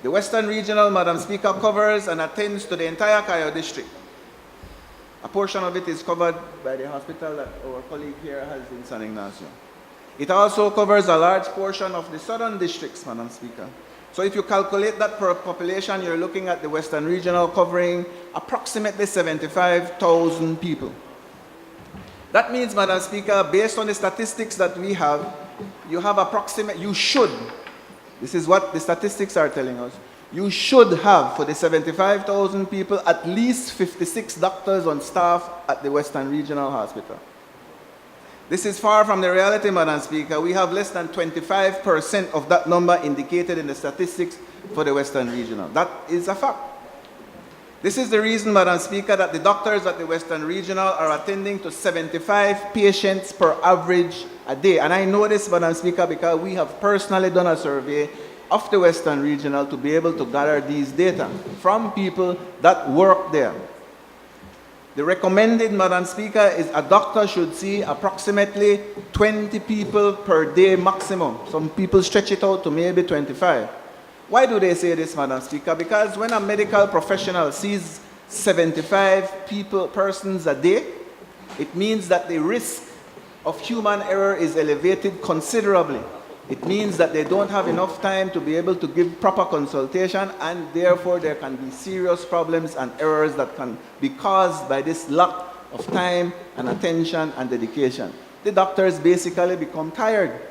The Western Regional, Madam Speaker, covers and attends to the entire Cayo district. A portion of it is covered by the hospital that our colleague here has in San Ignacio. It also covers a large portion of the southern districts, Madam Speaker. So if you calculate that per population, you're looking at the Western Regional covering approximately 75,000 people. That means, Madam Speaker, based on the statistics that we have, you should, this is what the statistics are telling us, you should have, for the 75,000 people, at least 56 doctors on staff at the Western Regional Hospital. This is far from the reality, Madam Speaker. We have less than 25% of that number indicated in the statistics for the Western Regional. That is a fact. This is the reason, Madam Speaker, that the doctors at the Western Regional are attending to 75 patients per average a day. And I know this, Madam Speaker, because we have personally done a survey of the Western Regional to be able to gather these data from people that work there. The recommended, Madam Speaker, is a doctor should see approximately 20 people per day maximum. Some people stretch it out to maybe 25. Why do they say this, Madam Speaker? Because when a medical professional sees 75 persons a day, it means that the risk of human error is elevated considerably. It means that they don't have enough time to be able to give proper consultation, and therefore there can be serious problems and errors that can be caused by this lack of time and attention and dedication. The doctors basically become tired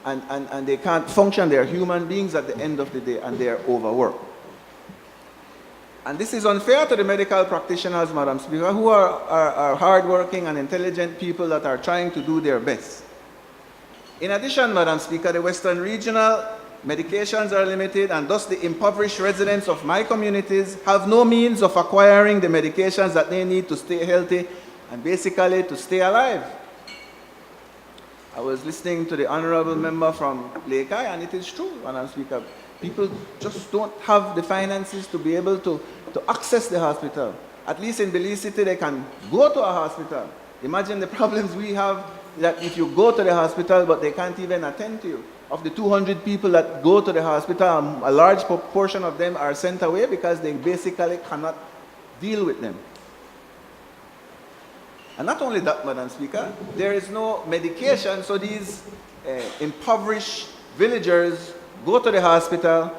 and they can't function. They're human beings at the end of the day, and they're overworked. And this is unfair to the medical practitioners, Madam Speaker, who are hardworking and intelligent people that are trying to do their best. In addition, Madam Speaker, the Western Regional medications are limited, and thus the impoverished residents of my communities have no means of acquiring the medications that they need to stay healthy and basically to stay alive. I was listening to the honorable member from Lake Eye, and it is true, Madam Speaker. People just don't have the finances to be able to access the hospital. At least in Belize City, they can go to a hospital. Imagine the problems we have, that if you go to the hospital, but they can't even attend to you. Of the 200 people that go to the hospital, a large proportion of them are sent away because they basically cannot deal with them. And not only that, Madam Speaker, there is no medication, so these impoverished villagers go to the hospital,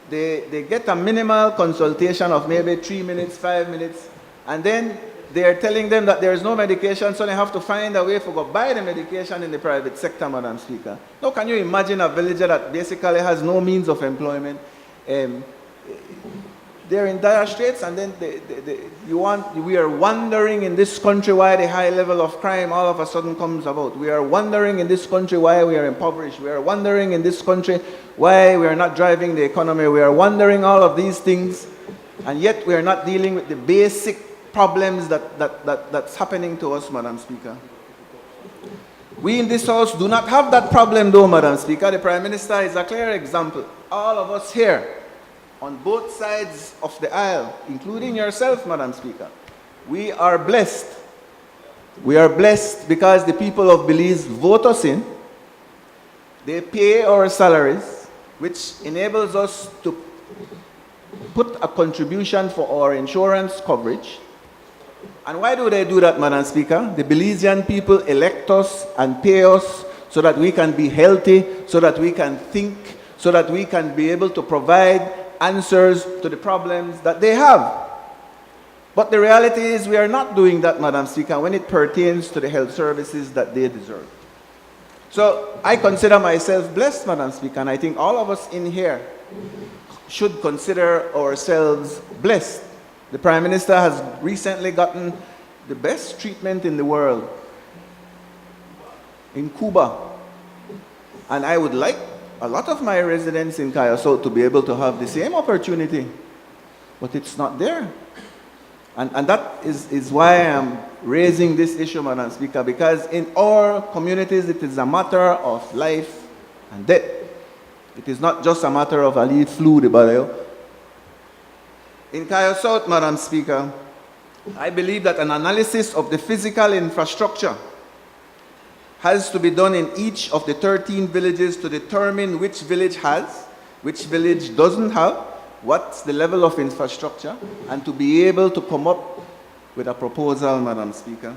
they get a minimal consultation of maybe 3 minutes, 5 minutes, and then they're telling them that there is no medication, so they have to find a way to go buy the medication in the private sector, Madam Speaker. Now, can you imagine a villager that basically has no means of employment? They're in dire straits, and then we are wondering in this country why the high level of crime all of a sudden comes about. We are wondering in this country why we are impoverished. We are wondering in this country why we are not driving the economy. We are wondering all of these things, and yet we are not dealing with the basic problems that's happening to us, Madam Speaker. We in this house do not have that problem though, Madam Speaker. The Prime Minister is a clear example. All of us here, on both sides of the aisle, including yourself, Madam Speaker, we are blessed. We are blessed because the people of Belize vote us in. They pay our salaries, which enables us to put a contribution for our insurance coverage. And why do they do that, Madam Speaker? The Belizean people elect us and pay us so that we can be healthy, so that we can think, so that we can be able to provide answers to the problems that they have. But the reality is we are not doing that, Madam Speaker, when it pertains to the health services that they deserve. So I consider myself blessed, Madam Speaker, and I think all of us in here should consider ourselves blessed. The Prime Minister has recently gotten the best treatment in the world in Cuba. And I would like a lot of my residents in Cayo South to be able to have the same opportunity. But it's not there. And that is why I am raising this issue, Madam Speaker, because in our communities it is a matter of life and death. It is not just a matter of a lead flu, the barrio. In Cayo South, Madam Speaker, I believe that an analysis of the physical infrastructure has to be done in each of the 13 villages to determine which village has, which village doesn't have, what's the level of infrastructure, and to be able to come up with a proposal, Madam Speaker,